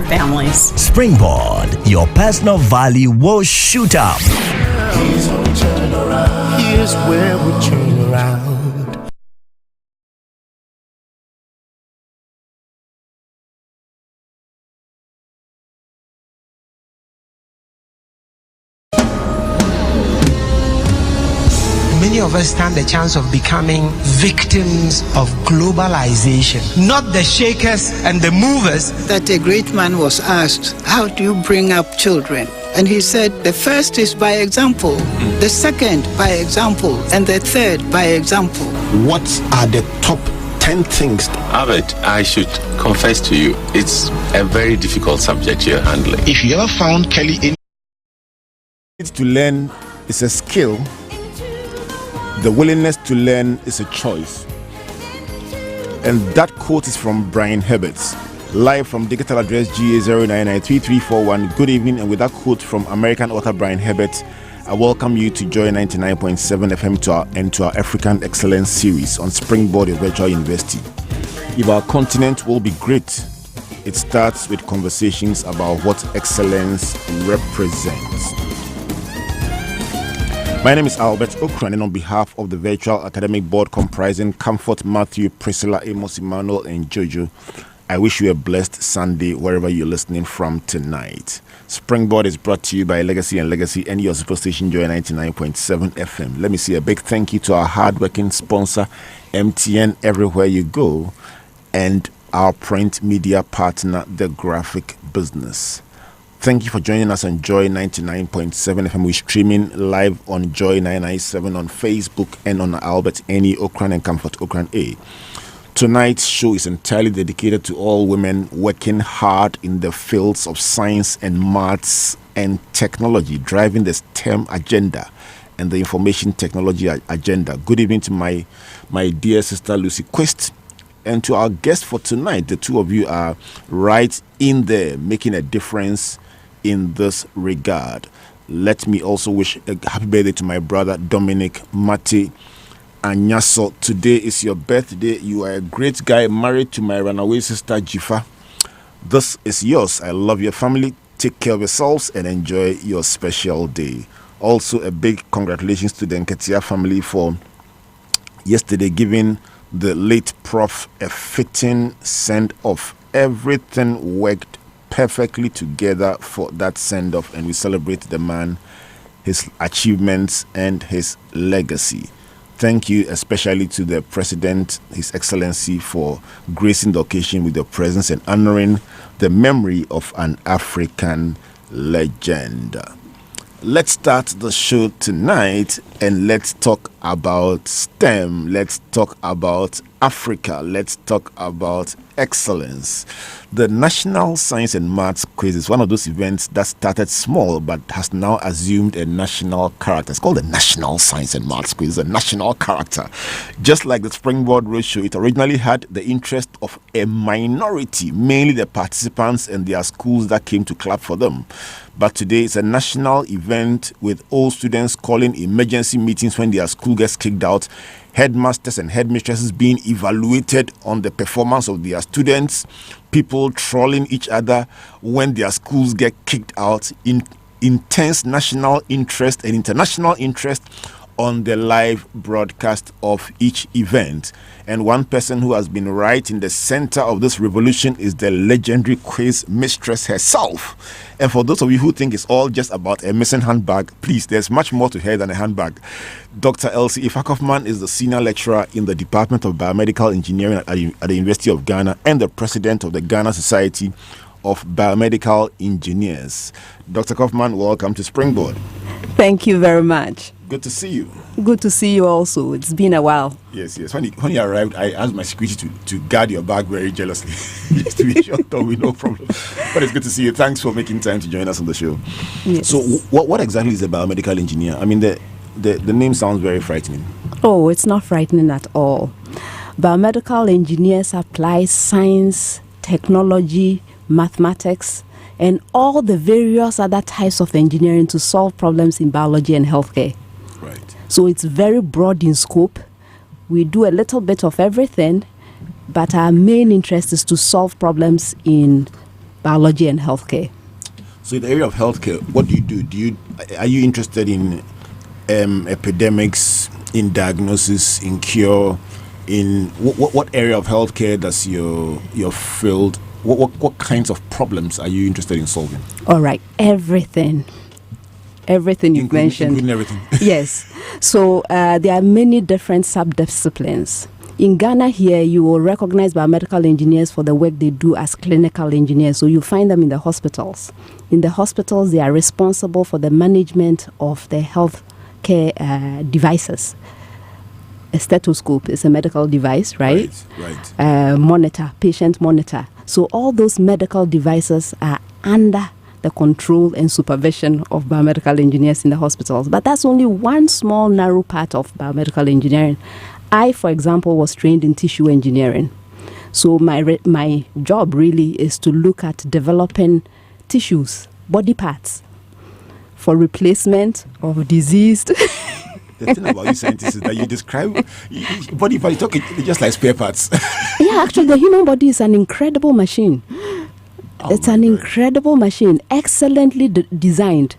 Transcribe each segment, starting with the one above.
families. Springboard, your personal value will shoot up. Here's where we turn around. Here's where we turn around. Many of us stand the chance of becoming victims of globalization, not the shakers and the movers. That a great man was asked, how do you bring up children? And he said, the first is by example, the second by example, and the third by example. What are the top 10 things? Albert, I should confess to you, it's a very difficult subject you're handling. If you ever found Kelly in... To learn is a skill. The willingness to learn is a choice. And that quote is from Brian Herbert, live from digital address GA09933341. Good evening, and with that quote from American author Brian Herbert, I welcome you to join 99.7 FM to our African Excellence series on Springboard Virtual University. If our continent will be great, it starts with conversations about what excellence represents. My name is Albert Okran, and on behalf of the Virtual Academic Board comprising Comfort, Matthew, Priscilla, Amos, Emmanuel, and Jojo, I wish you a blessed Sunday wherever you're listening from tonight. Springboard is brought to you by Legacy and Legacy and your superstation Joy 99.7 FM. Let me say a big thank you to our hardworking sponsor, MTN Everywhere You Go, and our print media partner, The Graphic Business. Thank you for joining us on Joy 99.7 FM. We're streaming live on Joy 997 on Facebook and on Albert Eni Okran and Comfort Okran A. Tonight's show is entirely dedicated to all women working hard in the fields of science and maths and technology, driving the STEM agenda and the information technology agenda. Good evening to my dear sister Lucy Quest. And to our guest for tonight, the two of you are right in there making a difference in this regard. Let me also wish a happy birthday to my brother Dominic Mate Anyaso. Today is your birthday. You are a great guy, married to my runaway sister Jifa. This is yours. I love your family. Take care of yourselves and enjoy your special day. Also, a big congratulations to the Nketia family for yesterday giving the late Prof a fitting send-off. Everything worked perfectly together for that send-off, and we celebrate the man, his achievements, and his legacy. Thank you especially to the President, His Excellency, for gracing the occasion with your presence and honoring the memory of an African legend. Let's start the show tonight and let's talk about STEM. Let's talk about Africa. Let's talk about excellence. The National Science and Maths Quiz is one of those events that started small but has now assumed a national character. It's called the National Science and Maths Quiz, a national character. Just like the Springboard Roadshow, it originally had the interest of a minority, mainly the participants and their schools that came to clap for them. But today it's a national event with all students calling emergency meetings when their school gets kicked out, headmasters and headmistresses being evaluated on the performance of their students, people trolling each other when their schools get kicked out, in intense national interest and international interest on the live broadcast of each event. And one person who has been right in the center of this revolution is the legendary quiz mistress herself. And for those of you who think it's all just about a missing handbag, please, there's much more to her than a handbag. Dr. Elsie Effah Kaufmann is the senior lecturer in the Department of Biomedical Engineering at the University of Ghana and the president of the Ghana Society of Biomedical Engineers. Dr. Kaufmann, welcome to Springboard. Thank you very much. Good to see you. Good to see you also. It's been a while. Yes. When you arrived, I asked my security to guard your bag very jealously, just to be sure there will be no problem. But it's good to see you. Thanks for making time to join us on the show. Yes. So, what exactly is a biomedical engineer? I mean, the name sounds very frightening. Oh, it's not frightening at all. Biomedical engineers apply science, technology, mathematics, and all the various other types of engineering to solve problems in biology and healthcare. Right. So it's very broad in scope. We do a little bit of everything, but our main interest is to solve problems in biology and healthcare. So in the area of healthcare, what do? Are you interested in epidemics, in diagnosis, in cure? In what area of healthcare does your field? What kinds of problems are you interested in solving? All right, everything you've mentioned. Including everything. Yes. So there are many different subdisciplines. In Ghana here, you will recognize biomedical engineers for the work they do as clinical engineers. So you find them in the hospitals. In the hospitals, they are responsible for the management of the health care devices. A stethoscope is a medical device, right? Right. Monitor, patient monitor. So all those medical devices are under the control and supervision of biomedical engineers in the hospitals. But that's only one small, narrow part of biomedical engineering. I, for example, was trained in tissue engineering. So my job really is to look at developing tissues, body parts, for replacement of diseased. The thing about you scientists is that you describe body parts, just like spare parts. Yeah, actually, the human body is an incredible machine. It's an incredible machine, excellently designed.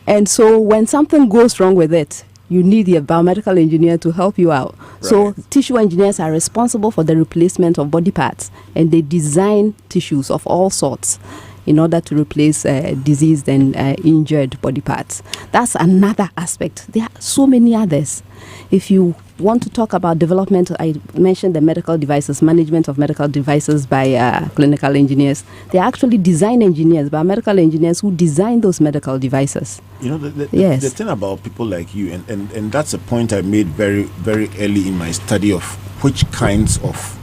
And so when something goes wrong with it, you need a biomedical engineer to help you out. Right. So tissue engineers are responsible for the replacement of body parts, and they design tissues of all sorts in order to replace diseased and injured body parts. That's another aspect. There are so many others. If you want to talk about development, I mentioned the medical devices, management of medical devices by clinical engineers. They're actually design engineers, biomedical engineers who design those medical devices. You know, the thing about people like you, and that's a point I made very, very early in my study of which kinds of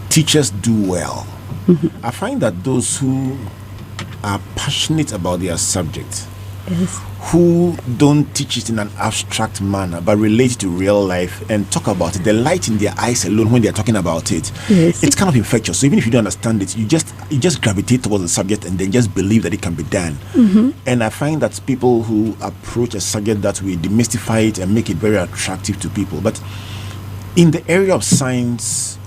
teachers do well. Mm-hmm. I find that those who are passionate about their subject, yes, who don't teach it in an abstract manner but relate it to real life and talk about it, the light in their eyes alone when they're talking about it, yes, it's kind of infectious. So even if you don't understand it, you just gravitate towards the subject and then just believe that it can be done. Mm-hmm. And I find that people who approach a subject that we demystify it and make it very attractive to people. But in the area of science,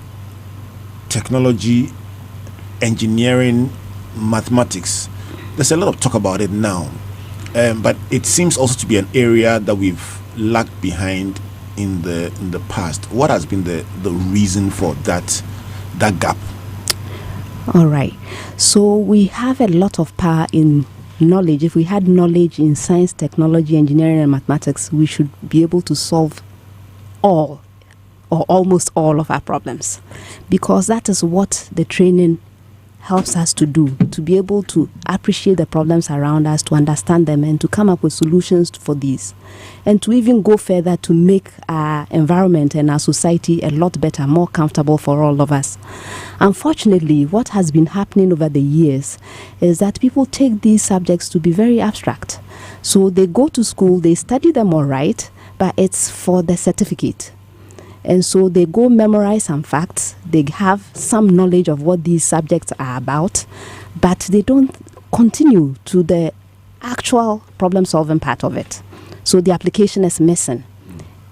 technology, engineering, mathematics, there's a lot of talk about it now. But it seems also to be an area that we've lagged behind in the past. What has been the reason for that gap? All right. So we have a lot of power in knowledge. If we had knowledge in science, technology, engineering, and mathematics, we should be able to solve all or almost all of our problems, because that is what the training helps us to do, to be able to appreciate the problems around us, to understand them, and to come up with solutions for these, and to even go further to make our environment and our society a lot better, more comfortable for all of us. Unfortunately, what has been happening over the years is that people take these subjects to be very abstract. So they go to school, they study them all right, but it's for the certificate. And so they go memorize some facts, they have some knowledge of what these subjects are about, but they don't continue to the actual problem-solving part of it. So the application is missing.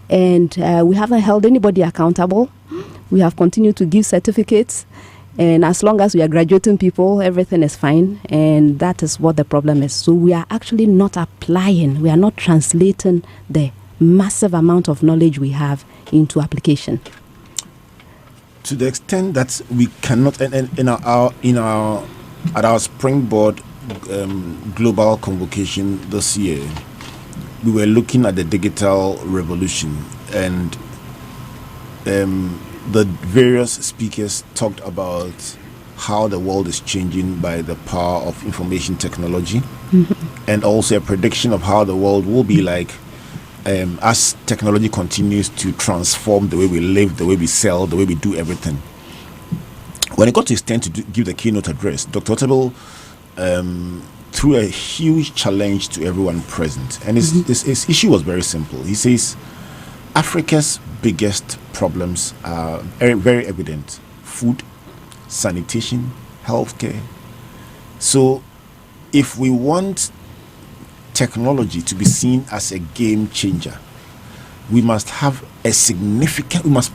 And we haven't held anybody accountable. We have continued to give certificates. And as long as we are graduating people, everything is fine. And that is what the problem is. So we are actually not applying, we are not translating the massive amount of knowledge we have into application. To the extent that we cannot, and at our Springboard global convocation this year, we were looking at the digital revolution, and the various speakers talked about how the world is changing by the power of information technology, mm-hmm, and also a prediction of how the world will be like as technology continues to transform the way we live, the way we sell, the way we do everything. When it got to his turn to give the keynote address, Dr. Otabil threw a huge challenge to everyone present. And his issue was very simple. He says, Africa's biggest problems are very, very evident. Food, sanitation, healthcare. So if we want technology to be seen as a game changer, we must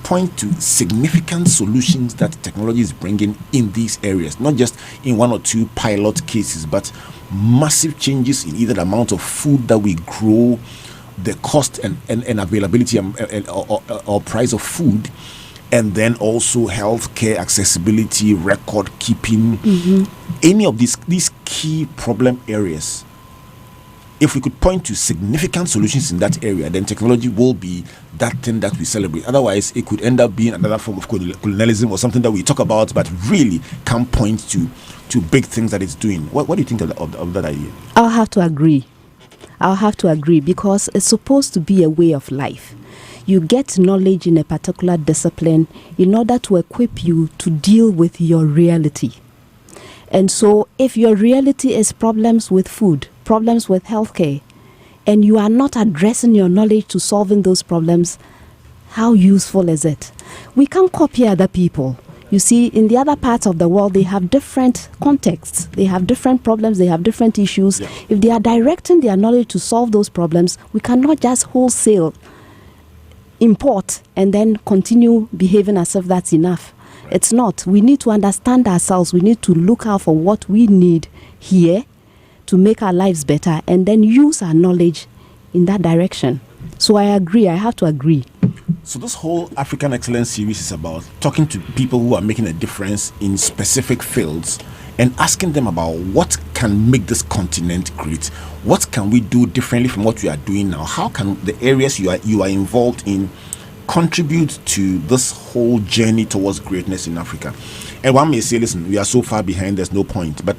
point to significant solutions that technology is bringing in these areas, not just in one or two pilot cases, but massive changes in either the amount of food that we grow, the cost and availability or price of food, and then also healthcare accessibility, record keeping, any of these key problem areas. If we could point to significant solutions in that area, then technology will be that thing that we celebrate. Otherwise, it could end up being another form of colonialism or something that we talk about, but really can't point to big things that it's doing. What do you think of that idea? I'll have to agree because it's supposed to be a way of life. You get knowledge in a particular discipline in order to equip you to deal with your reality. And so if your reality is problems with food, problems with healthcare, and you are not addressing your knowledge to solving those problems, how useful is it? We can't copy other people. You see, in the other parts of the world, they have different contexts. They have different problems. They have different issues. Yeah. If they are directing their knowledge to solve those problems, we cannot just wholesale import and then continue behaving as if that's enough. Right. It's not. We need to understand ourselves. We need to look out for what we need here to make our lives better and then use our knowledge in that direction. So I agree. I have to agree. So this whole African Excellence series is about talking to people who are making a difference in specific fields and asking them about what can make this continent great. What can we do differently from what we are doing now? How can the areas you are involved in contribute to this whole journey towards greatness in Africa? And one may say, listen, we are so far behind, there's no point. But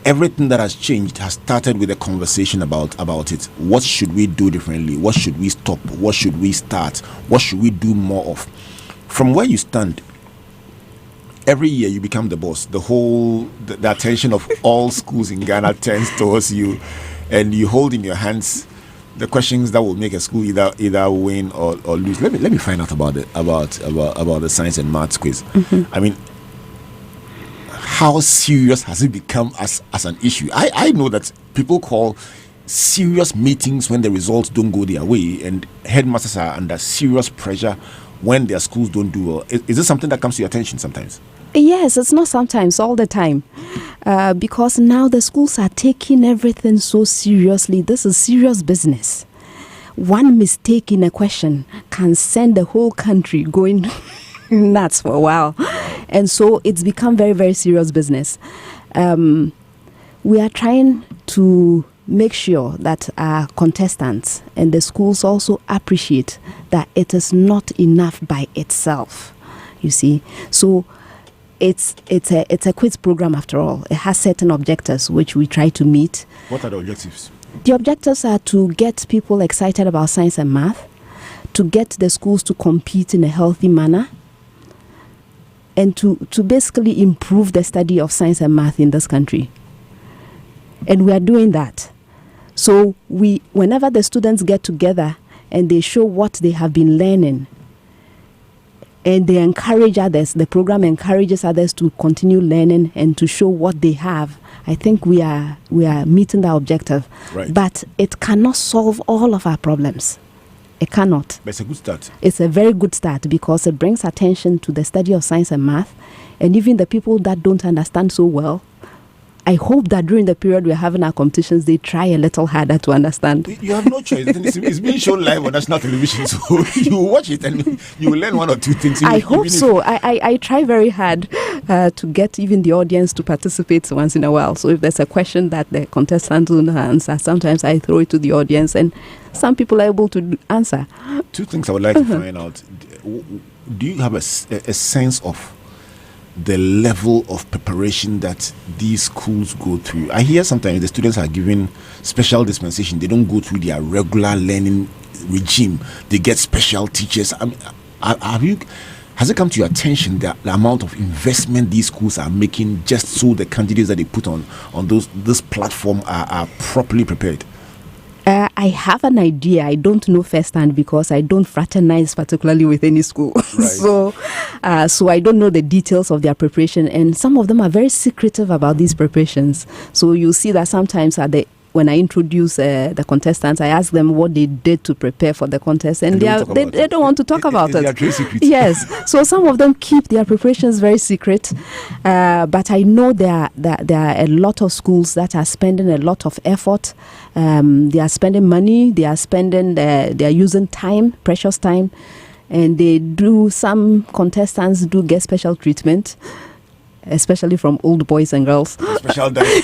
everything that has changed has started with a conversation about it. What should we do differently? What should we stop? What should we start? What should we do more of? From where you stand, every year you become the boss. The attention of all schools in Ghana turns towards you, and you hold in your hands the questions that will make a school either win or lose. Let me find out about the science and maths quiz. I mean, how serious has it become as an issue? I know that people call serious meetings when the results don't go their way, and headmasters are under serious pressure when their schools don't do well. Is this something that comes to your attention sometimes? Yes, it's not sometimes, all the time. Because now the schools are taking everything so seriously. This is serious business. One mistake in a question can send the whole country going nuts for a while. And so it's become very, very serious business. We are trying to make sure that our contestants and the schools also appreciate that it is not enough by itself, you see. So it's a quiz program after all. It has certain objectives which we try to meet. What are the objectives? The objectives are to get people excited about science and math, to get the schools to compete in a healthy manner, and to basically improve the study of science and math in this country. And we are doing that. So whenever the students get together and they show what they have been learning, and they encourage others, the program encourages others to continue learning and to show what they have, I think we are meeting the objective. Right. But it cannot solve all of our problems. It cannot. But it's a good start. It's a very good start because it brings attention to the study of science and math. And even the people that don't understand so well, I hope that during the period we're having our competitions, they try a little harder to understand. You have no choice. It's being shown live on national television, so you watch it and you will learn one or two things. I hope so. I try very hard to get even the audience to participate once in a while. So if there's a question that the contestants don't answer, sometimes I throw it to the audience and some people are able to answer. Two things I would like to find out. Do you have a sense of the level of preparation that these schools go through? I hear sometimes the students are given special dispensation. They don't go through their regular learning regime. They get special teachers. I mean, has it come to your attention the amount of investment these schools are making just so the candidates that they put on this platform are properly prepared? I have an idea. I don't know firsthand because I don't fraternize particularly with any school. Right. So I don't know the details of their preparation, and some of them are very secretive about these preparations. So you see that sometimes at the when I introduce the contestants, I ask them what they did to prepare for the contest, and they don't want to talk about it. They are trade secrets. Yes, so some of them keep their preparations very secret, but I know there are a lot of schools that are spending a lot of effort. They are spending money. They are using time, precious time, and some contestants do get special treatment, especially from old boys and girls. Special diet.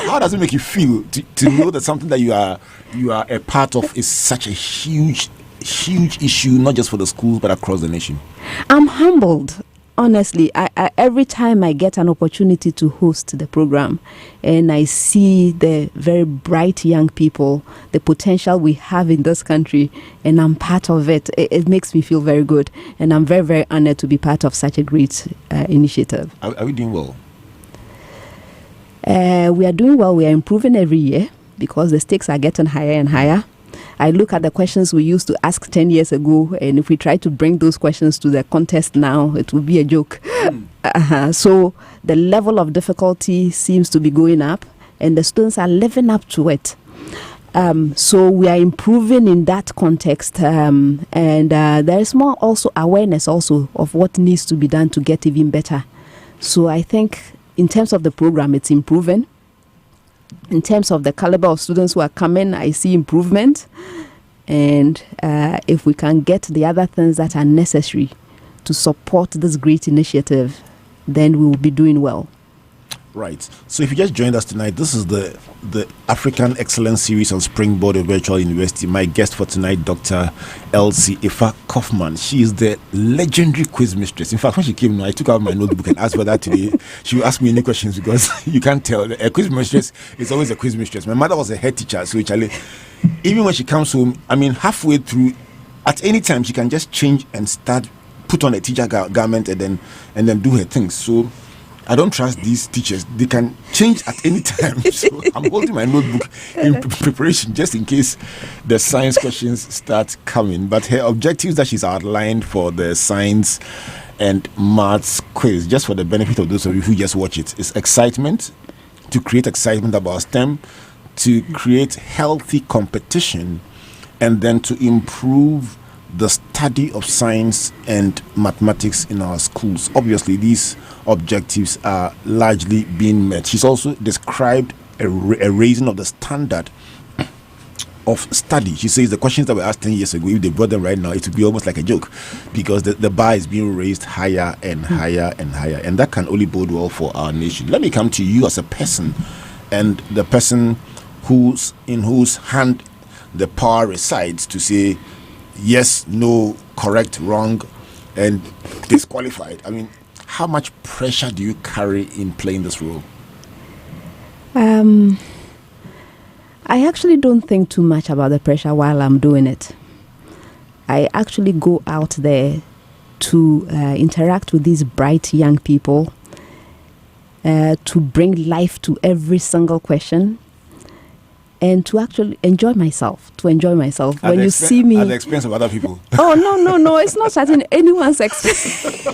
How does it make you feel to know that something that you are a part of is such a huge issue, not just for the schools but across the nation? I'm humbled. Honestly, I every time I get an opportunity to host the program and I see the very bright young people, the potential we have in this country, and I'm part of it, it makes me feel very good. And I'm very, very honored to be part of such a great initiative. Are we doing well? We are doing well. We are improving every year because the stakes are getting higher and higher. I look at the questions we used to ask 10 years ago, and if we try to bring those questions to the contest now, it will be a joke. So the level of difficulty seems to be going up, and the students are living up to it. So we are improving in that context, and there is more also awareness also of what needs to be done to get even better. So I think in terms of the program, it's improving. In terms of the caliber of students who are coming, I see improvement. And if we can get the other things that are necessary to support this great initiative, then we will be doing well. Right. So if you just joined us tonight, this is the African Excellence Series on Springboard, a virtual university. My guest for tonight, Dr. Elsie Effah Kaufmann. She is the legendary quiz mistress. In fact, when she came, I took out my notebook and asked for that today. She would ask me any questions because you can't tell. A quiz mistress is always a quiz mistress. My mother was a head teacher, so even when she comes home, halfway through, at any time, she can just change and put on a teacher garment and then do her things. So I don't trust these teachers. They can change at any time. So I'm holding my notebook in preparation just in case the science questions start coming. But her objectives that she's outlined for the science and maths quiz, just for the benefit of those of you who just watch it, is excitement, to create excitement about STEM, to create healthy competition, and then to improve the study of science and mathematics in our schools. Obviously, these objectives are largely being met. She's also described a raising of the standard of study. She says the questions that were asked 10 years ago, if they brought them right now, it would be almost like a joke because the bar is being raised higher and higher and higher, and that can only bode well for our nation. Let me come to you as a person and the person in whose hand the power resides to say yes, no, correct, wrong, and disqualified. How much pressure do you carry in playing this role? I actually don't think too much about the pressure while I'm doing it. I actually go out there to interact with these bright young people, to bring life to every single question, and to actually enjoy myself. When you see me at the expense of other people. Oh, no, it's not at anyone's expense.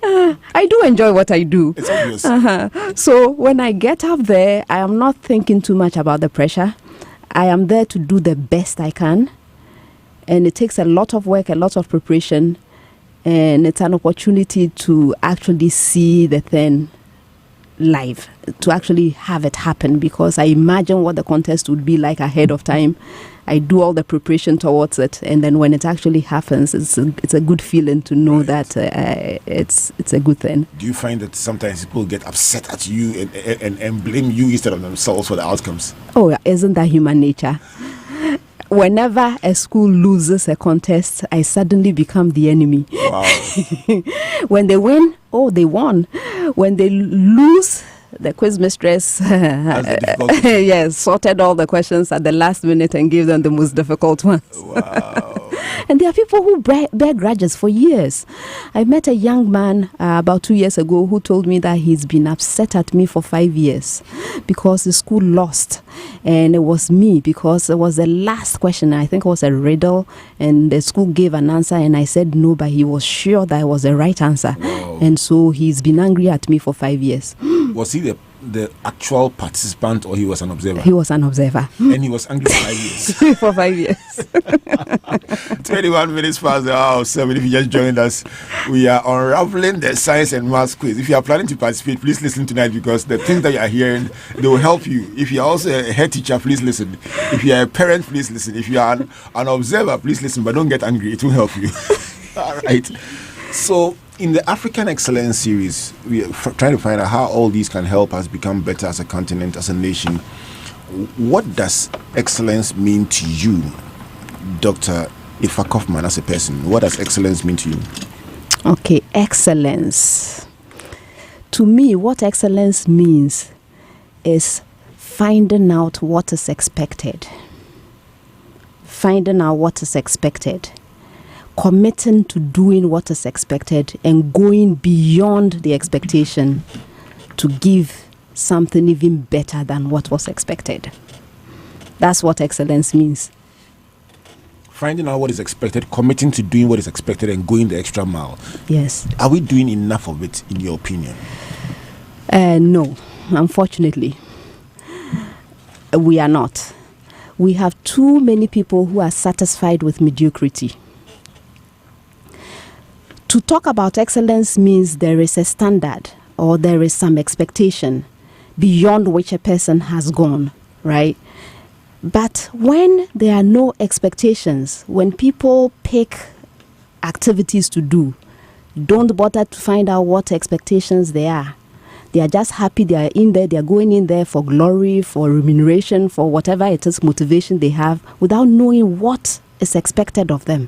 I do enjoy what I do. It's obvious. So when I get up there, I am not thinking too much about the pressure. I am there to do the best I can, and it takes a lot of work, a lot of preparation, and it's an opportunity to actually see the thing live, to actually have it happen, because I imagine what the contest would be like ahead of time. I do all the preparation towards it, and then when it actually happens, it's a good feeling to know that it's a good thing. Do you find that sometimes people get upset at you and blame you instead of themselves for the outcomes? Oh, isn't that human nature? Whenever a school loses a contest, I suddenly become the enemy. Wow. When they win, they won. When they lose, the quiz mistress yes, sorted all the questions at the last minute and gave them the most difficult ones. Wow. And there are people who bear grudges for years. I met a young man about 2 years ago who told me that he's been upset at me for 5 years because the school lost. And it was me, because it was the last question. I think it was a riddle, and the school gave an answer, and I said no, but he was sure that it was the right answer. Wow. And so he's been angry at me for 5 years. Was he the actual participant, or he was an observer? He was an observer. And he was angry for 5 years. For 5 years. 21 minutes past the hour of 7. If you just joined us, we are unraveling the science and maths quiz. If you are planning to participate, please listen tonight, because the things that you are hearing, they will help you. If you are also a head teacher, please listen. If you are a parent, please listen. If you are an observer, please listen, but don't get angry. It will help you. All right. So, in the African Excellence series, we are trying to find out how all these can help us become better as a continent, as a nation. What does excellence mean to you, Dr. Effah Kaufmann, as a person? What does excellence mean to you? Okay, excellence. To me, what excellence means is finding out what is expected. Finding out what is expected. Committing to doing what is expected and going beyond the expectation to give something even better than what was expected. That's what excellence means. Finding out what is expected, committing to doing what is expected, and going the extra mile. Yes. Are we doing enough of it, in your opinion? No, unfortunately. We are not. We have too many people who are satisfied with mediocrity. To talk about excellence means there is a standard or there is some expectation beyond which a person has gone, right? But when there are no expectations, when people pick activities to do, don't bother to find out what expectations they are. They are just happy they are in there, they are going in there for glory, for remuneration, for whatever it is, motivation they have, without knowing what is expected of them.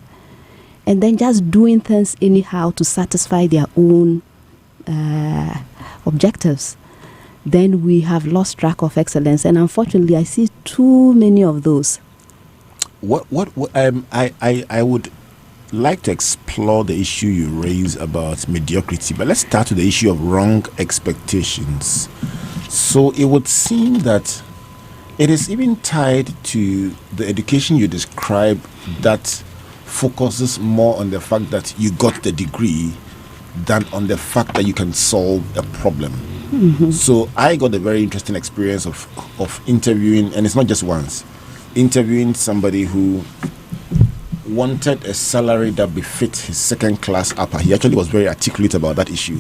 And then just doing things anyhow to satisfy their own objectives. Then we have lost track of excellence. And unfortunately, I see too many of those. I would like to explore the issue you raise about mediocrity, but let's start with the issue of wrong expectations. So it would seem that it is even tied to the education you describe that focuses more on the fact that you got the degree than on the fact that you can solve a problem. Mm-hmm. So I got a very interesting experience of interviewing, and it's not just once, interviewing somebody who wanted a salary that befit his second class upper. He actually was very articulate about that issue.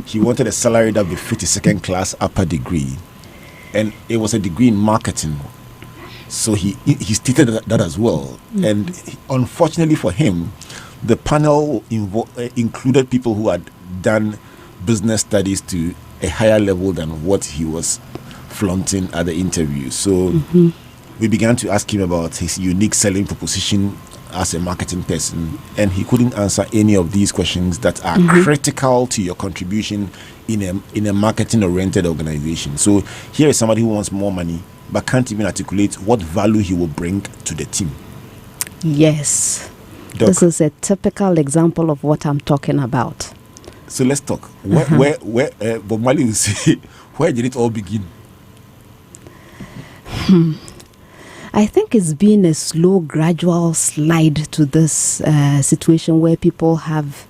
He wanted a salary that befit his second class upper degree, and it was a degree in marketing. So he stated that as well. Mm-hmm. And unfortunately for him, the panel included people who had done business studies to a higher level than what he was flaunting at the interview. So we began to ask him about his unique selling proposition as a marketing person, and he couldn't answer any of these questions that are critical to your contribution in a marketing-oriented organization. So here is somebody who wants more money but can't even articulate what value he will bring to the team. Yes. Doc, this is a typical example of what I'm talking about. So let's talk. Where Bob Marley will say, where did it all begin? I think it's been a slow, gradual slide to this situation where people have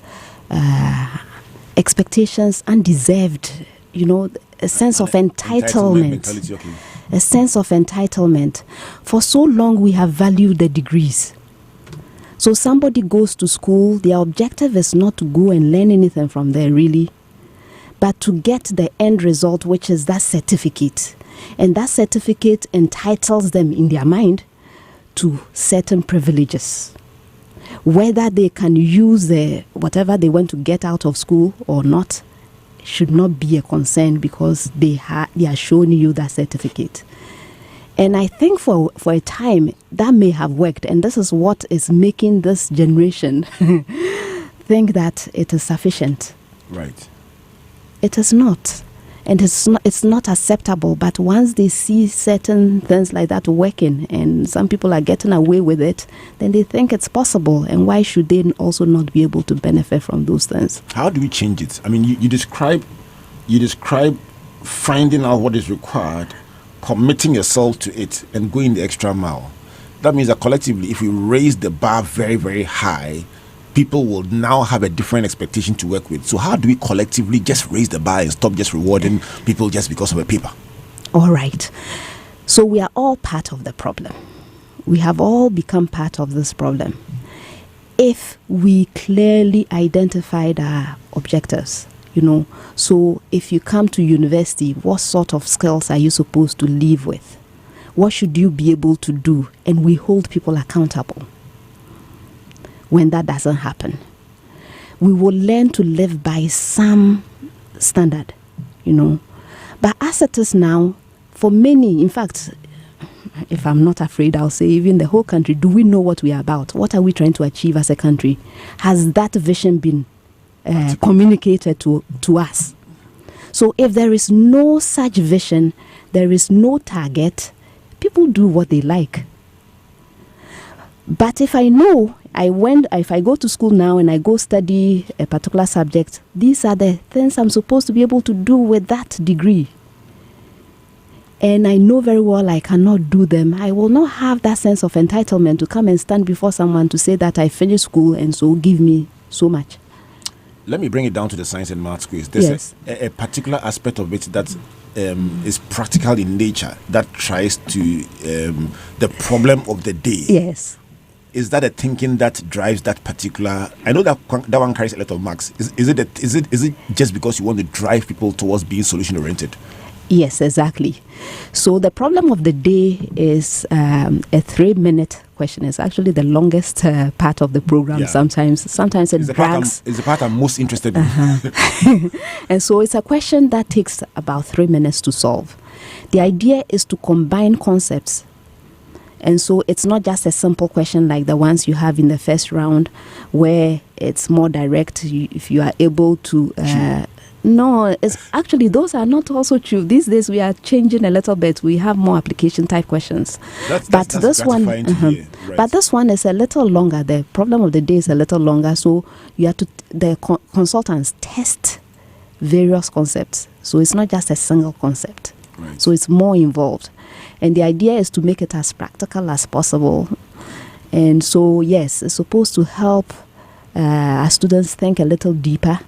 expectations undeserved, a sense of entitlement mentality, okay. A sense of entitlement. For so long, we have valued the degrees. So somebody goes to school, their objective is not to go and learn anything from there, really, but to get the end result, which is that certificate. And that certificate entitles them in their mind to certain privileges. Whether they can use whatever they want to get out of school or not should not be a concern, because they are showing you that certificate. And I think for a time that may have worked, and this is what is making this generation think that it is sufficient. Right. It is not. And it's not acceptable. But once they see certain things like that working, and some people are getting away with it, then they think it's possible. And why should they also not be able to benefit from those things? How do we change it? I mean, you describe finding out what is required, committing yourself to it, and going the extra mile. That means that collectively, if we raise the bar very, very high, people will now have a different expectation to work with. So how do we collectively just raise the bar and stop just rewarding people just because of a paper? All right. So we are all part of the problem. We have all become part of this problem. If we clearly identified our objectives, so if you come to university, what sort of skills are you supposed to live with? What should you be able to do? And we hold people accountable. When that doesn't happen, we will learn to live by some standard, But as it is now, for many, in fact, if I'm not afraid, I'll say even the whole country, do we know what we are about? What are we trying to achieve as a country? Has that vision been communicated to us? So if there is no such vision, there is no target, people do what they like. But if I know, if I go to school now and I go study a particular subject, these are the things I'm supposed to be able to do with that degree. And I know very well I cannot do them. I will not have that sense of entitlement to come and stand before someone to say that I finished school and so give me so much. Let me bring it down to the science and maths quiz. There's a particular aspect of it that is practical in nature that tries to the problem of the day. Yes. Is that a thinking that drives that particular? I know that one carries a lot of marks. Is it just because you want to drive people towards being solution oriented? Yes, exactly. So the problem of the day is a 3-minute question. It's actually the longest part of the program. Yeah. Sometimes it drags. It's the part I'm most interested in. And so it's a question that takes about 3 minutes to solve. The idea is to combine concepts. And so it's not just a simple question like the ones you have in the first round where it's more direct. If you are able to... No, it's actually, those are not also true. These days we are changing a little bit. We have more application type questions. But this one is a little longer. The problem of the day is a little longer. So you have to, the consultants test various concepts. So it's not just a single concept. Right. So it's more involved. And the idea is to make it as practical as possible. And so, yes, it's supposed to help our students think a little deeper,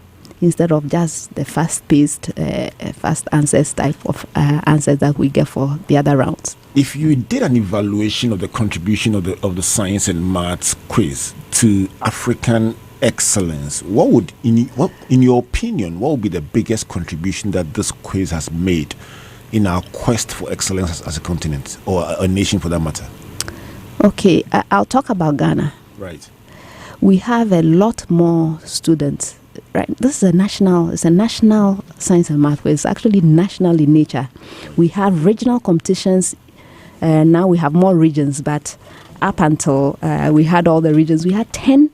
instead of just the fast-paced, fast answers type of answers that we get for the other rounds. If you did an evaluation of the contribution of the science and maths quiz to African excellence, what would, in your opinion, what would be the biggest contribution that this quiz has made in our quest for excellence as a continent, or a nation for that matter? Okay, I'll talk about Ghana. Right. We have a lot more students. Right, this is a national science and math quiz. It's actually national in nature. We have regional competitions. Now we have more regions, but up until we had all the regions, we had 10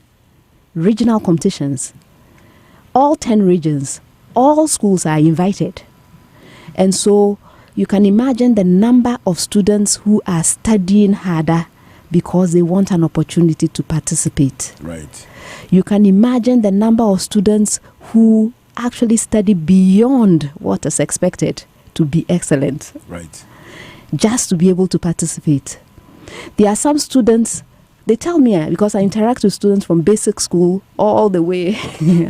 regional competitions. All 10 regions, all schools are invited. And so you can imagine the number of students who are studying harder because they want an opportunity to participate. Right. You can imagine the number of students who actually study beyond what is expected to be excellent. Right. Just to be able to participate. There are some students, they tell me, because I interact with students from basic school all the way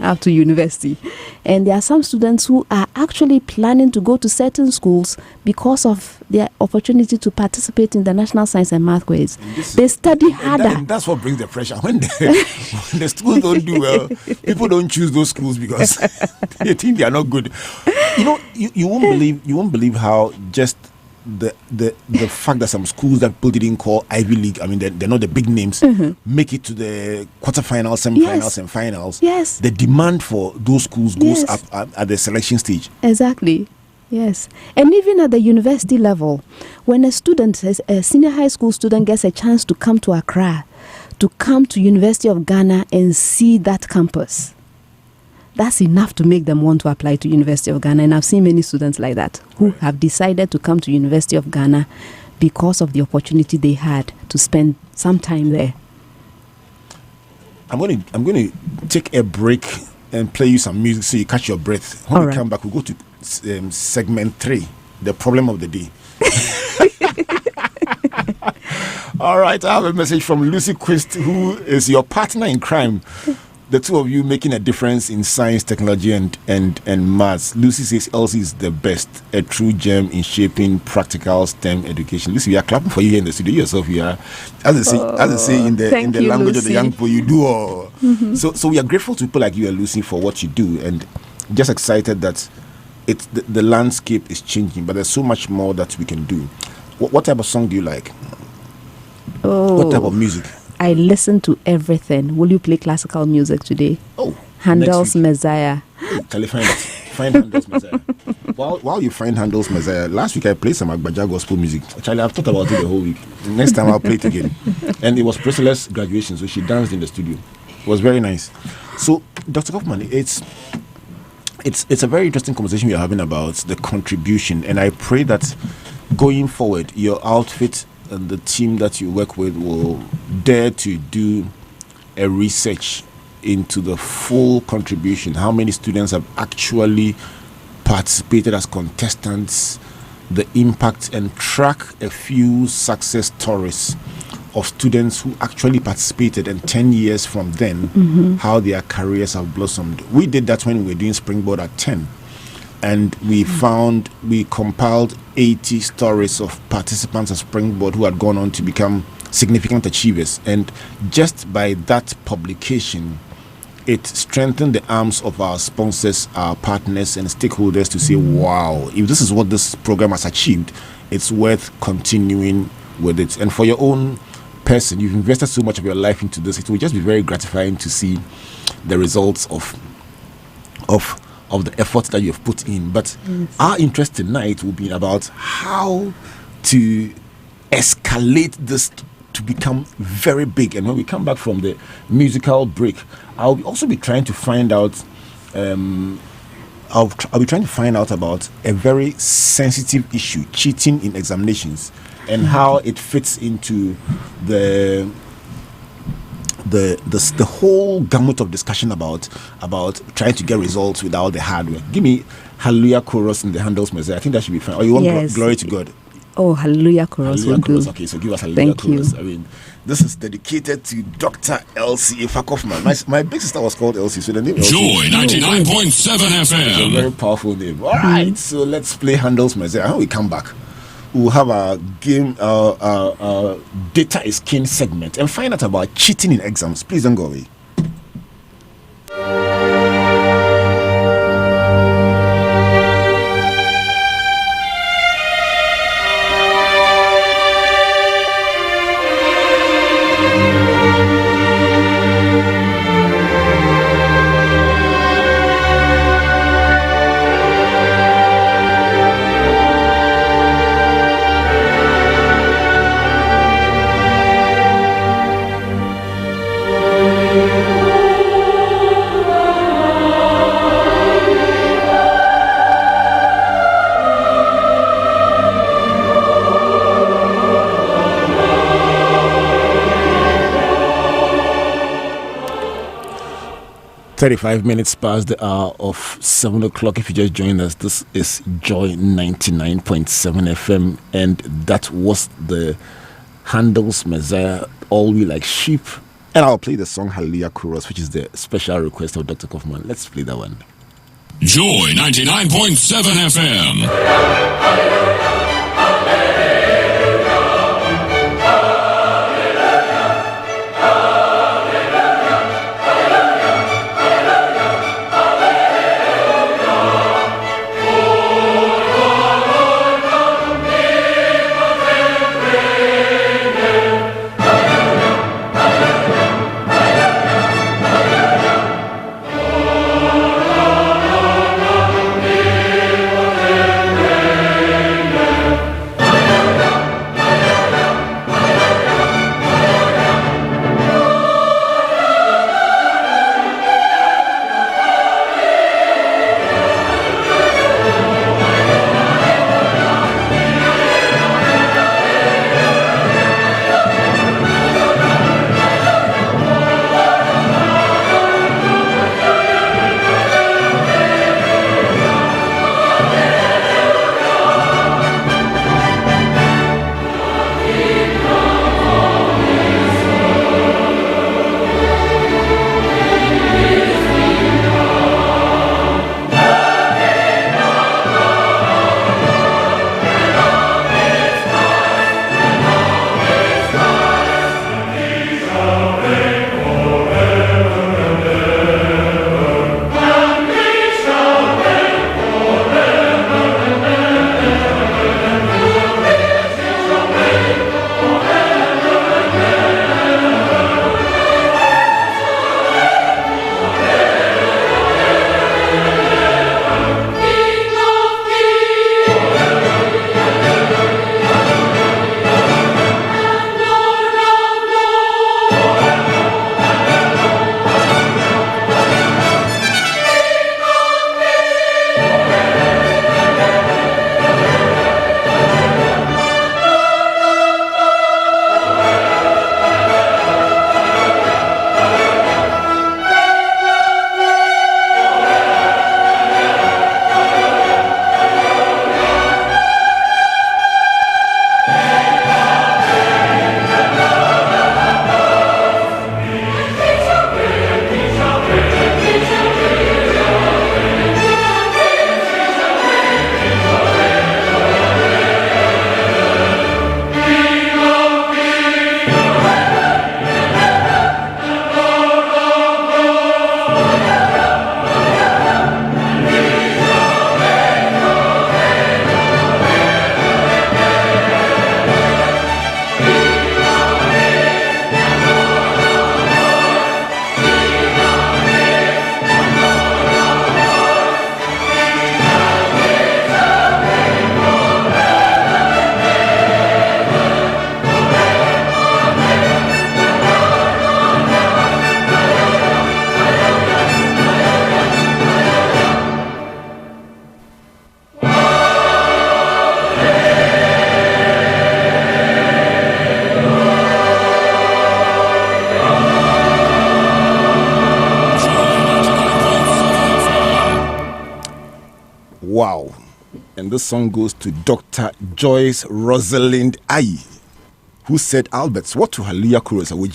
up to university. And there are some students who are actually planning to go to certain schools because of their opportunity to participate in the National Science and Math Quiz. They study harder. And that's what brings the pressure. When the schools don't do well, people don't choose those schools because they think they are not good. You won't believe how just the fact that some schools that people didn't call Ivy League, I mean, they're not the big names, make it to the quarterfinals, semi-finals, and finals. Yes. The demand for those schools goes up at the selection stage. Exactly. Yes. And even at the university level, when a student, a senior high school student, gets a chance to come to Accra, to come to University of Ghana and see that campus, that's enough to make them want to apply to University of Ghana. And I've seen many students like that who have decided to come to University of Ghana because of the opportunity they had to spend some time there. I'm going to take a break and play you some music so you catch your breath. When we come back, we'll go to segment 3, the problem of the day. All right, I have a message from Lucy Quist, who is your partner in crime the two of you making a difference in science, technology, and maths. Lucy says Elsie is the best, a true gem in shaping practical STEM education. Lucy, we are clapping for you here in the studio. Yourself, you are, as I say in the language of the young people, you do all. So we are grateful to people like you and Lucy for what you do, and just excited that it's the landscape is changing, but there's so much more that we can do. What type of song do you like? What type of music? I listen to everything. Will you play classical music today? Oh, Handel's Messiah. Tell find Handel's Messiah. While you find Handel's Messiah, last week I played some Agbaja gospel music. Actually, I've thought about it the whole week. Next time I'll play it again. And it was Priscilla's graduation, so she danced in the studio. It was very nice. So, Dr. Kaufmann, it's a very interesting conversation we are having about the contribution, and I pray that going forward, your outfit and the team that you work with will dare to do a research into the full contribution, how many students have actually participated as contestants, the impact, and track a few success stories of students who actually participated, and 10 years from then, how their careers have blossomed. We did that when we were doing Springboard at 10. And we compiled 80 stories of participants at Springboard who had gone on to become significant achievers. And just by that publication, it strengthened the arms of our sponsors, our partners, and stakeholders to say, wow, if this is what this program has achieved, it's worth continuing with it. And for your own person, you've invested so much of your life into this, it will just be very gratifying to see the results of the effort that you've put in. But our interest tonight will be about how to escalate this to become very big. And when we come back from the musical break, I'll also be trying to find out I'll be trying to find out about a very sensitive issue, cheating in examinations, and how it fits into the whole gamut of discussion about trying to get results without the hardware. Give me Hallelujah chorus in the Handel's Messiah. I think that should be fine. Or you want Glory to God? Oh, Hallelujah chorus. Hallelujah chorus. Okay, so give us Hallelujah Thank chorus. you. I mean, this is dedicated to Dr. Elsie Effah Kaufmann. My big sister was called Elsie, so the name Joy Elsie. 99.7 It's a FM. very powerful name. All right, so let's play Handel's Messiah. When we come back, we'll have our game, Data is King segment, and find out about cheating in exams. Please don't go away. .35 minutes past the hour of 7 o'clock. If you just joined us, this is Joy 99.7 FM, and that was the Handel's Messiah, All We Like Sheep. And I'll play the song Hallelujah Chorus, which is the special request of Dr. Kaufmann. Let's play that one. Joy 99.7 FM. Wow. And this song goes to Dr. Joyce Rosalind Aye, who said, Alberts, what to Hallelujah chorus away.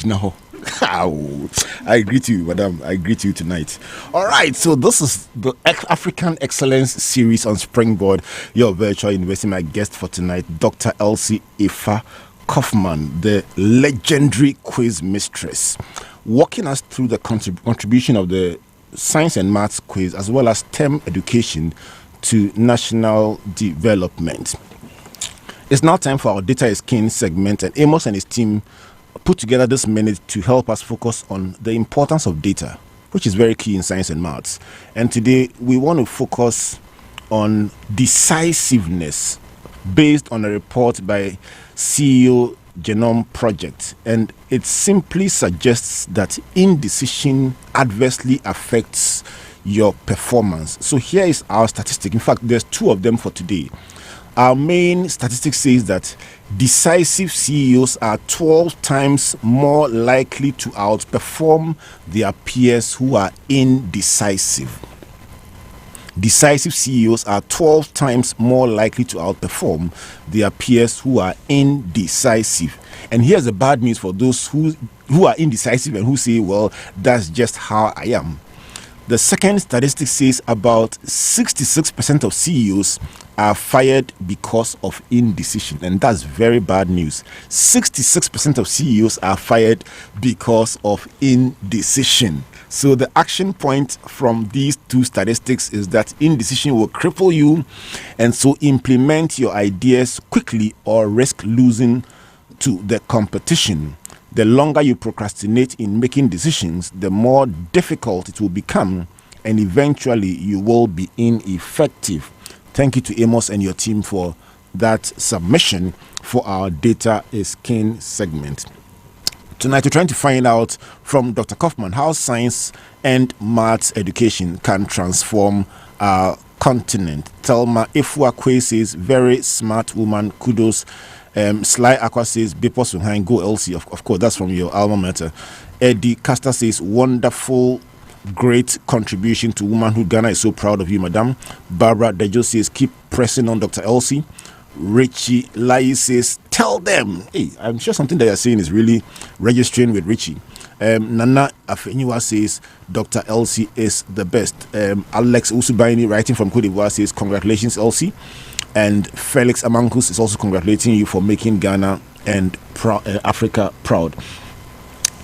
I greet you, madam. I greet you tonight. All right, so this is the African Excellence Series on Springboard. Your virtual university, my guest for tonight, Dr. Elsie Effah Kaufmann, the legendary quiz mistress, walking us through the contribution of the science and maths quiz as well as STEM education to national development. It's now time for our Data is King segment, and Amos and his team put together this minute to help us focus on the importance of data, which is very key in science and maths. And today we want to focus on decisiveness based on a report by CEO Genome Project, and it simply suggests that indecision adversely affects your performance. So here is our statistic. In fact, there's two of them for today. Our main statistic says that decisive CEOs are 12 times more likely to outperform their peers who are indecisive. Decisive CEOs are 12 times more likely to outperform their peers who are indecisive. And here's the bad news for those who are indecisive and who say, well, that's just how I am. The second statistic says about 66% of CEOs are fired because of indecision, and that's very bad news. 66% of CEOs are fired because of indecision. So the action point from these two statistics is that indecision will cripple you, and so implement your ideas quickly or risk losing to the competition. The longer you procrastinate in making decisions, the more difficult it will become, and eventually you will be ineffective. Thank you to Amos and your team for that submission for our Data is King segment. Tonight we're trying to find out from Dr. Kaufmann how science and maths education can transform our continent. Thelma Efuakwe says, very smart woman, kudos. Sly Aqua says, Bepos behind, go Elsie. Of course, that's from your alma mater. Eddie Castor says, wonderful, great contribution to womanhood. Ghana is so proud of you, madam. Barbara Dejo says, keep pressing on Dr. Elsie. Richie Lai says, tell them. Hey, I'm sure something that you're saying is really registering with Richie. Nana Afeniwa says, Dr. Elsie is the best. Alex Usubaini, writing from Cote d'Ivoire, says, congratulations, Elsie. And Felix Amankus is also congratulating you for making Ghana and Africa proud.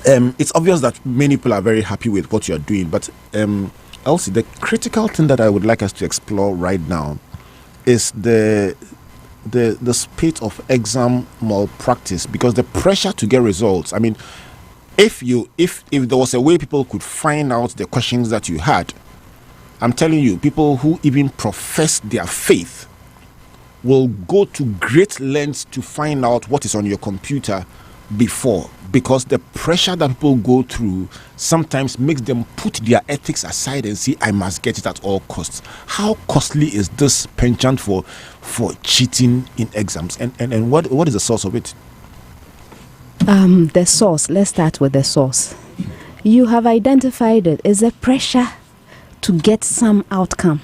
It's obvious that many people are very happy with what you're doing, but Elsie, the critical thing that I would like us to explore right now is the spate of exam malpractice, because the pressure to get results. I mean, if there was a way people could find out the questions that you had, I'm telling you, people who even profess their faith will go to great lengths to find out what is on your computer before, because the pressure that people go through sometimes makes them put their ethics aside and say, I must get it at all costs. How costly is this penchant for cheating in exams, and what is the source of it? The source, let's start with the source. You have identified it. It's a pressure to get some outcome.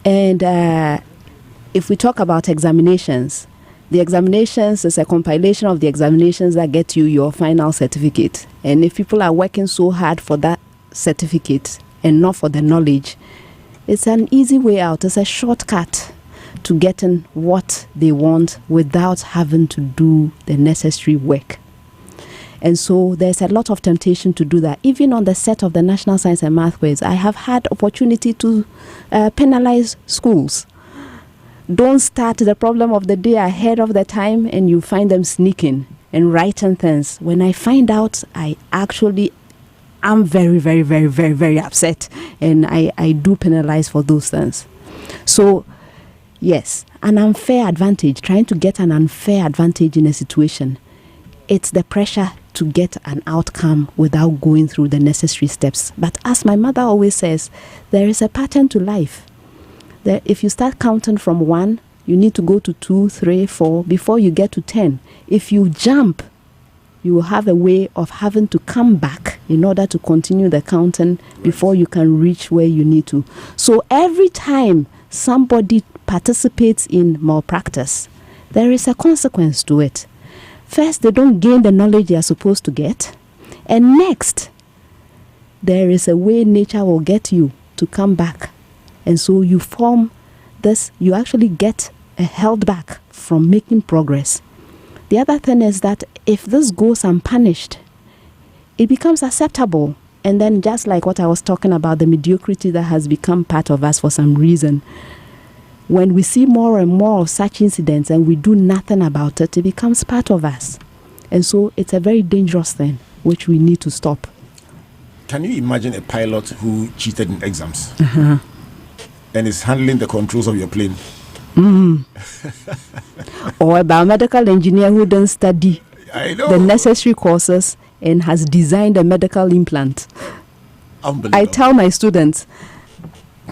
And if we talk about examinations, the examinations is a compilation of the examinations that get you your final certificate. And if people are working so hard for that certificate and not for the knowledge, it's an easy way out. It's a shortcut to getting what they want without having to do the necessary work. And so there's a lot of temptation to do that. Even on the set of the National Science and Math Quiz, I have had opportunity to penalize schools. Don't start the problem of the day ahead of the time and you find them sneaking and writing things. When I find out, I actually am very, very, very, very, very upset, and I do penalize for those things. So, yes, an unfair advantage, trying to get an unfair advantage in a situation, it's the pressure to get an outcome without going through the necessary steps. But as my mother always says, there is a pattern to life. That if you start counting from 1, you need to go to 2, 3, 4 before you get to 10. If you jump, you will have a way of having to come back in order to continue the counting before you can reach where you need to. So every time somebody participates in malpractice, there is a consequence to it. First, they don't gain the knowledge they are supposed to get. And next, there is a way nature will get you to come back. And so you form this, you actually get held back from making progress. The other thing is that if this goes unpunished, it becomes acceptable. And then just like what I was talking about, the mediocrity that has become part of us for some reason, when we see more and more of such incidents and we do nothing about it, it becomes part of us. And so it's a very dangerous thing, which we need to stop. Can you imagine a pilot who cheated in exams and is handling the controls of your plane? Or a biomedical engineer who didn't study the necessary courses and has designed a medical implant. Unbelievable. I tell my students,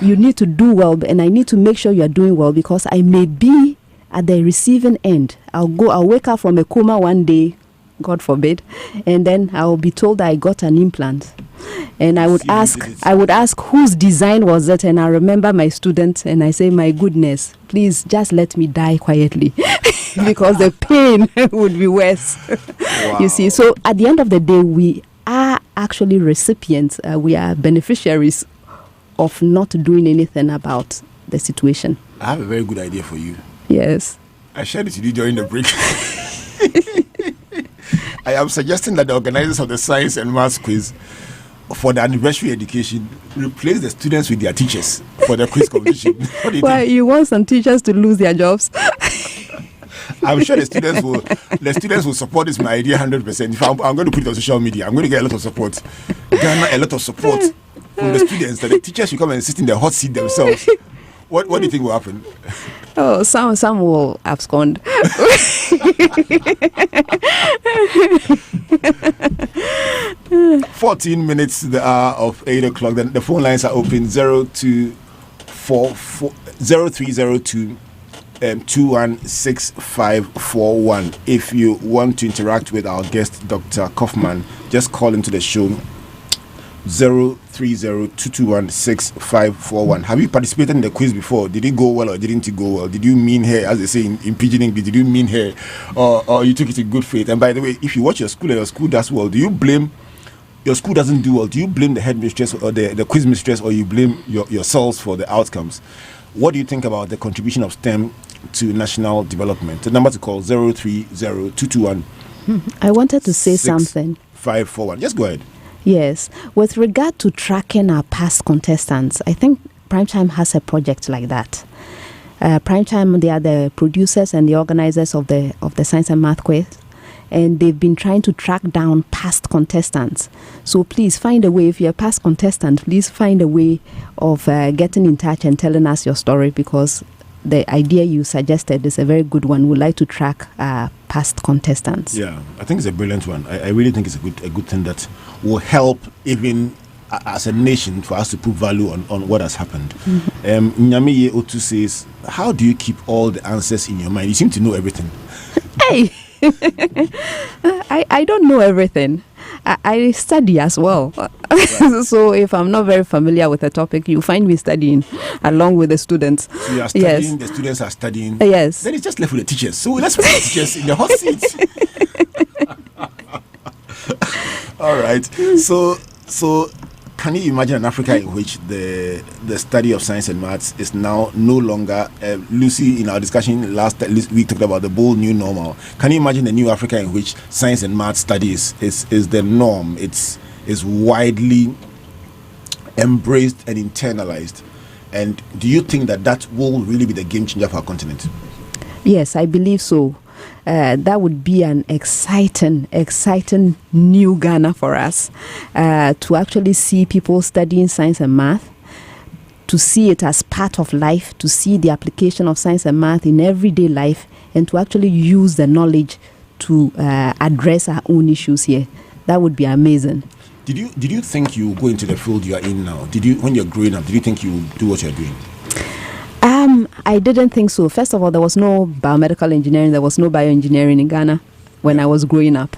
you need to do well, and I need to make sure you are doing well, because I may be at the receiving end. I'll wake up from a coma one day, God forbid, and then I'll be told I got an implant. And I would ask whose design was it, and I remember my student, and I say, my goodness, please just let me die quietly because the pain would be worse. Wow. You see, so at the end of the day, we are actually recipients, we are beneficiaries of not doing anything about the situation. I have a very good idea for you. Yes. I shared it with you during the break. I am suggesting that the organizers of the science and maths quiz for the anniversary education replace the students with their teachers for the quiz competition. What do you think? You want some teachers to lose their jobs? I'm sure the students will support this my idea 100%. If I'm going to put it on social media, I'm going to get a lot of support. Ghana, a lot of support from the students, that the teachers should come and sit in the hot seat themselves. What do you think will happen? Oh, some will abscond. 14 minutes to the hour of 8 o'clock. Then the phone lines are open 0302 216541. If you want to interact with our guest, Dr. Kaufmann, just call into the show 0302216541. Have you participated in the quiz before? Did it go well or didn't it go well? Did you mean her, as they say in pidgin English, did you mean her, or you took it in good faith? And by the way, if you watch your school and your school does well, do you blame your school doesn't do well? Do you blame the headmistress or the quiz mistress, or you blame yourselves for the outcomes? What do you think about the contribution of STEM to national development? The number to call 030221. I wanted to say something. 541. Just go ahead. Yes. With regard to tracking our past contestants, I think Primetime has a project like that. Primetime, they are the producers and the organizers of the Science and Math Quiz, and they've been trying to track down past contestants. So please find a way. If you're a past contestant, please find a way of getting in touch and telling us your story, because the idea you suggested is a very good one. We'd like to track past contestants. Yeah, I think it's a brilliant one. I really think it's a good thing that will help even as a nation for us to put value on what has happened. Nyamiye Otu says, how do you keep all the answers in your mind? You seem to know everything. Hey, I don't know everything. I study as well. Right. So if I'm not very familiar with a topic, you find me studying along with the students. So you are studying, yes. The students are studying. Yes. Then it's just left with the teachers. So let's put the teachers in the hot seats. All right. So can you imagine an Africa in which the study of science and maths is now no longer, Lucy, in our discussion last week, talked about the bold new normal. Can you imagine a new Africa in which science and maths studies is the norm? It's widely embraced and internalized. And do you think that will really be the game changer for our continent? Yes, I believe so. That would be an exciting new Ghana for us, to actually see people studying science and math, to see it as part of life, to see the application of science and math in everyday life, and to actually use the knowledge to address our own issues here. That would be amazing. Did you think you go into the field you are in now? When you're growing up, did you think you would do what you're doing? I didn't think so. First of all, there was no biomedical engineering, there was no bioengineering in Ghana when I was growing up.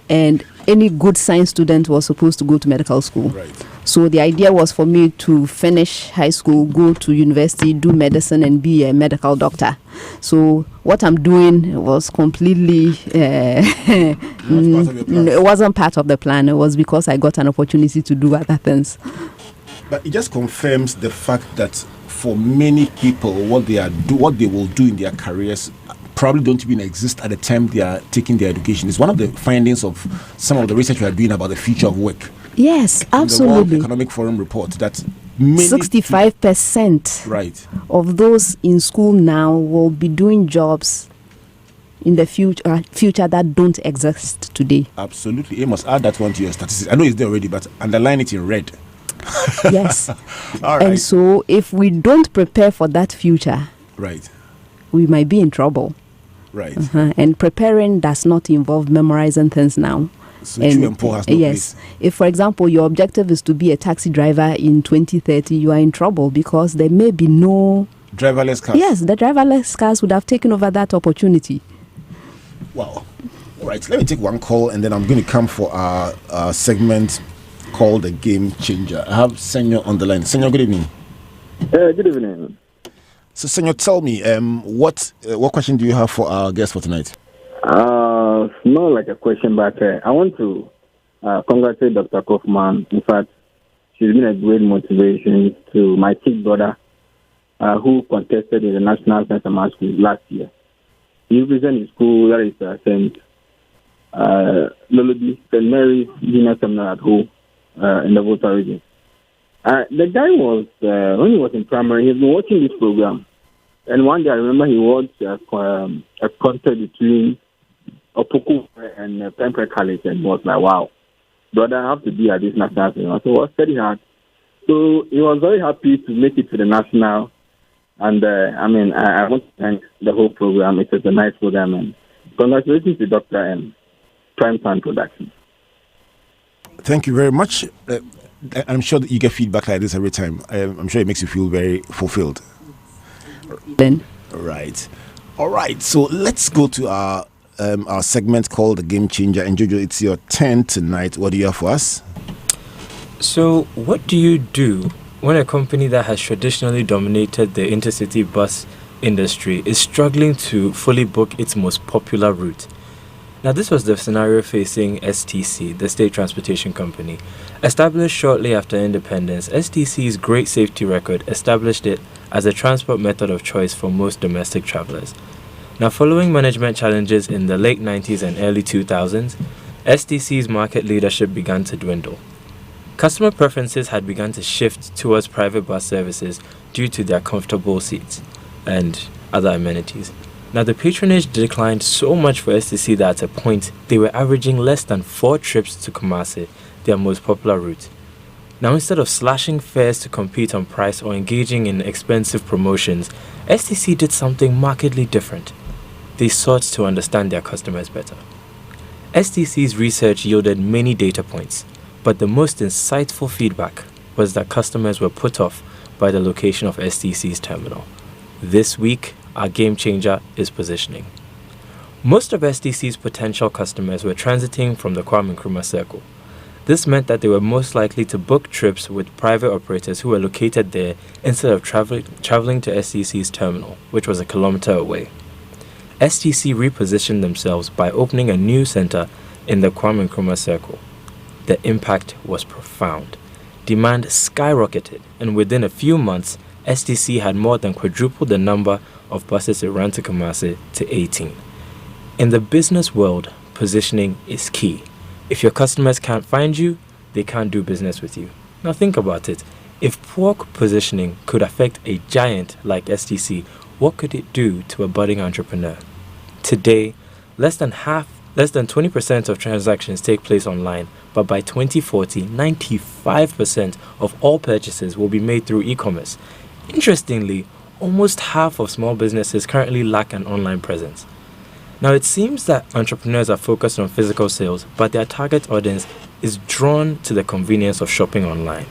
and any good science student was supposed to go to medical school. Right. So the idea was for me to finish high school, go to university, do medicine, and be a medical doctor. So what I'm doing was completely it wasn't part of the plan. It was because I got an opportunity to do other things. But it just confirms the fact that for many people, what they will do in their careers probably don't even exist at the time they are taking their education. It's one of the findings of some of the research we are doing about the future of work. Yes, absolutely. The World Economic Forum report that 65% right of those in school now will be doing jobs in the future that don't exist today. Absolutely. You must add that one to your statistics. I know it's there already, but underline it in red. Yes. All right. And so if we don't prepare for that future, right, we might be in trouble. Right. And preparing does not involve memorizing things now. So and has no yes, place. If, for example, your objective is to be a taxi driver in 2030, you are in trouble because there may be no driverless cars. Yes, the driverless cars would have taken over that opportunity. Wow. All right, let me take one call and then I'm going to come for our segment called The Game Changer. I have Senor on the line. Senor, good evening. Good evening. So, Senor, tell me, what question do you have for our guest for tonight? Not like a question, but I want to congratulate Dr. Kaufmann. In fact, she's been a great motivation to my kid brother who contested in the National Science and Maths Quiz last year. He represents his school, that is St. Mary's Junior Seminary at home in the Volta region. The guy was, when he was in primary, he's been watching this program. And one day I remember he watched a contest between Opoku and Pemper College and was like, wow, brother, I have to be at this national thing. So it was very hard. So he was very happy to make it to the national. And I want to thank the whole program. It was a nice program. And congratulations to Dr. M. Prime Time Production. Thank you very much. I'm sure that you get feedback like this every time. I'm sure it makes you feel very fulfilled. Then. Right. All right. So let's go to our segment called The Game Changer. And Jojo, it's your turn tonight. What do you have for us? So what do you do when a company that has traditionally dominated the intercity bus industry is struggling to fully book its most popular route? Now, this was the scenario facing STC, the State Transportation Company. Established shortly after independence, STC's great safety record established it as a transport method of choice for most domestic travelers. Now, following management challenges in the late 90s and early 2000s, STC's market leadership began to dwindle. Customer preferences had begun to shift towards private bus services due to their comfortable seats and other amenities. Now, the patronage declined so much for STC that at a point, they were averaging less than 4 trips to Kumasi, their most popular route. Now, instead of slashing fares to compete on price or engaging in expensive promotions, STC did something markedly different. They sought to understand their customers better. STC's research yielded many data points, but the most insightful feedback was that customers were put off by the location of STC's terminal. This week, our game changer is positioning. Most of STC's potential customers were transiting from the Kwame Nkrumah circle. This meant that they were most likely to book trips with private operators who were located there instead of traveling to STC's terminal, which was a kilometer away. STC repositioned themselves by opening a new center in the Kwame Nkrumah circle. The impact was profound. Demand skyrocketed, and within a few months, STC had more than quadrupled the number of buses it ran to Kumasi to 18. In the business world, positioning is key. If your customers can't find you, they can't do business with you. Now think about it. If poor positioning could affect a giant like STC, what could it do to a budding entrepreneur? Today, less than 20% of transactions take place online, but by 2040, 95% of all purchases will be made through e-commerce. Interestingly, almost half of small businesses currently lack an online presence. Now, it seems that entrepreneurs are focused on physical sales, but their target audience is drawn to the convenience of shopping online.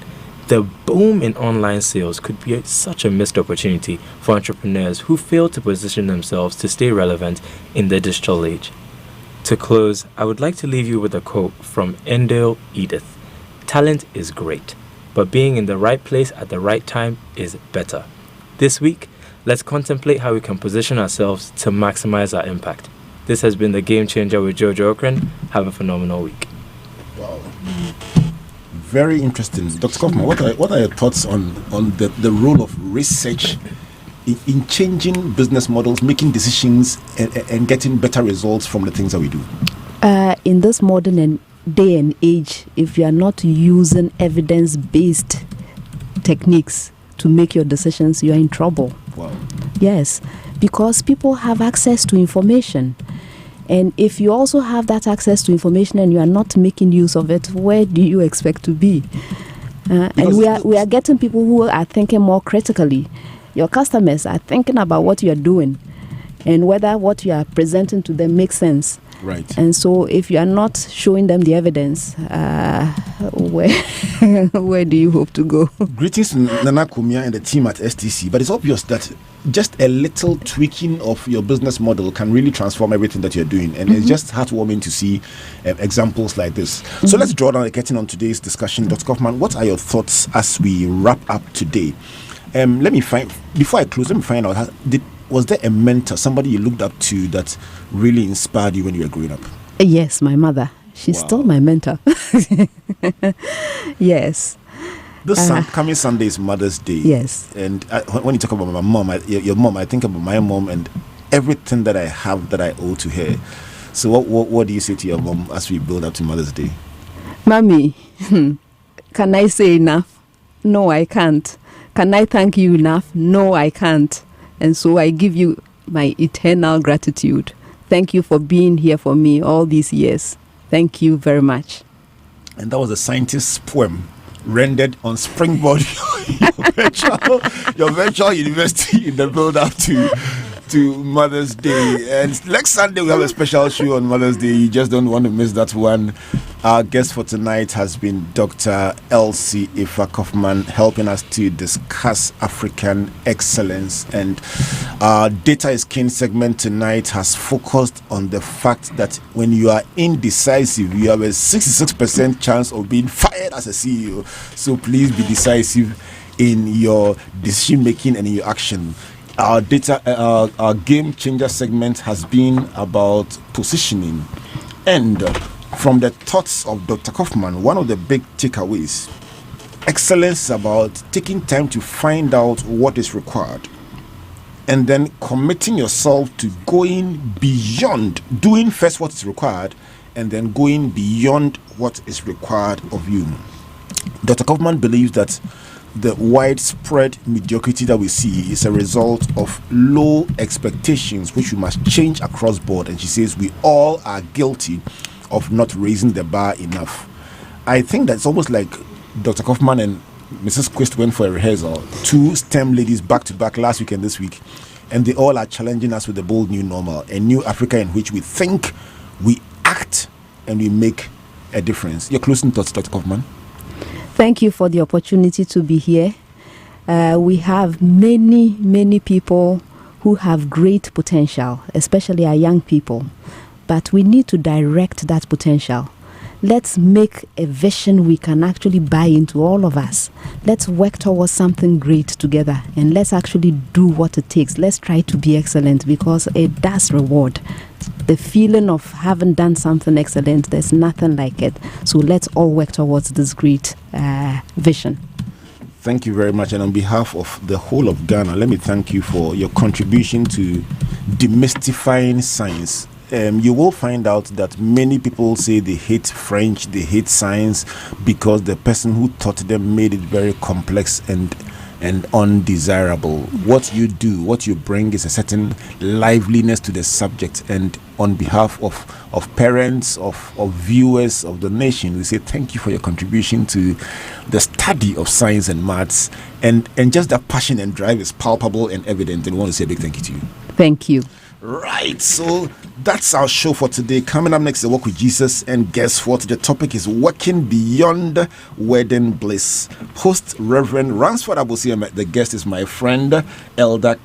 The boom in online sales could be such a missed opportunity for entrepreneurs who fail to position themselves to stay relevant in the digital age. To close, I would like to leave you with a quote from Endale Edith. Talent is great, but being in the right place at the right time is better. This week, let's contemplate how we can position ourselves to maximize our impact. This has been The Game Changer with Jojo Okren. Have a phenomenal week. Wow. Very interesting. Dr. Kaufmann, what are your thoughts on the role of research in changing business models, making decisions, and getting better results from the things that we do? In this modern day and age, if you are not using evidence-based techniques to make your decisions, you are in trouble. Wow. Yes, because people have access to information. And if you also have that access to information and you are not making use of it, where do you expect to be? And we are getting people who are thinking more critically. Your customers are thinking about what you are doing and whether what you are presenting to them makes sense. Right. And so if you are not showing them the evidence, where do you hope to go? Greetings to Nana Kumia and the team at STC. But it's obvious that just a little tweaking of your business model can really transform everything that you're doing. And it's just heartwarming to see examples like this. So let's draw down getting on today's discussion. Dr. Kaufmann, what are your thoughts as we wrap up today? Before I close, let me find out, was there a mentor, somebody you looked up to that really inspired you when you were growing up? Yes, my mother. She's still my mentor. Yes. This coming Sunday is Mother's Day. Yes. And when you talk about my mom, your mom, I think about my mom and everything that I have that I owe to her. So what do you say to your mom as we build up to Mother's Day? Mommy, can I say enough? No, I can't. Can I thank you enough? No, I can't. And so I give you my eternal gratitude. Thank you for being here for me all these years. Thank you very much. And that was a scientist's poem rendered on Springboard, your virtual university in the build-up to Mother's Day. And next Sunday we have a special show on Mother's Day. You just don't want to miss that one. Our guest for tonight has been Dr. Elsie Effah Kaufmann, helping us to discuss African excellence. And our Data is King segment tonight has focused on the fact that when you are indecisive, you have a 66% chance of being fired as a CEO. So please be decisive in your decision making and in your action. Our game changer segment has been about positioning. And from the thoughts of Dr. Kaufmann, one of the big takeaways, excellence is about taking time to find out what is required and then committing yourself to going beyond, doing first what is required and then going beyond what is required of you. Dr. Kaufmann believes that the widespread mediocrity that we see is a result of low expectations, which we must change across board. And she says we all are guilty of not raising the bar enough. I think that's almost like Dr. Kaufmann and Mrs. Quist went for a rehearsal, two STEM ladies back to back last week and this week, and they all are challenging us with a bold new normal, a new Africa in which we think, we act, and we make a difference. Your closing thoughts, Dr. Kaufmann? Thank you for the opportunity to be here. We have many people who have great potential, especially our young people. But we need to direct that potential. Let's make a vision we can actually buy into, all of us. Let's work towards something great together and let's actually do what it takes. Let's try to be excellent because it does reward. The feeling of having done something excellent, there's nothing like it. So let's all work towards this great vision. Thank you very much. And on behalf of the whole of Ghana, let me thank you for your contribution to demystifying science. You will find out that many people say they hate French, they hate science because the person who taught them made it very complex and undesirable. What you do, what you bring is a certain liveliness to the subject. And on behalf of parents, of viewers, of the nation, we say thank you for your contribution to the study of science and maths. And just that passion and drive is palpable and evident. And we want to say a big thank you to you. Thank you. Right, so that's our show for today. Coming up next, the Walk with Jesus, and guess what? The topic is working beyond wedding bliss. Host Reverend Ransford Abosiem. The guest is my friend Elder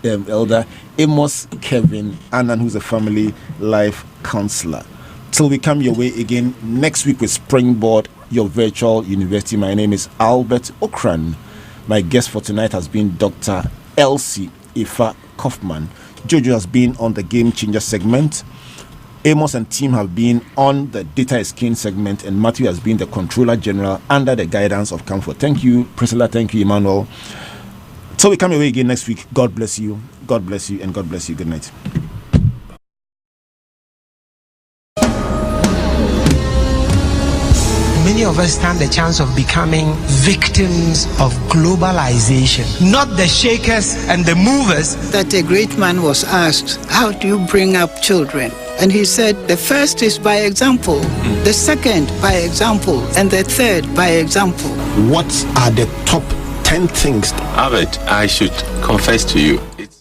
Elder Amos Kevin Annan, who's a family life counselor. Till we come your way again next week with Springboard, your virtual university. My name is Albert Okran. My guest for tonight has been Dr. Elsie Effah Kaufmann. Jojo has been on the Game Changer segment. Amos and team have been on the Data is King segment, and Matthew has been the Controller General under the guidance of Comfort. Thank you, Priscilla. Thank you, Emmanuel. So we come away again next week. God bless you. God bless you, and God bless you. Good night. Many of us stand the chance of becoming victims of globalization, not the shakers and the movers. That a great man was asked, how do you bring up children? And he said, the first is by example, the second by example, and the third by example. What are the top 10 things? Albert, I should confess to you, it's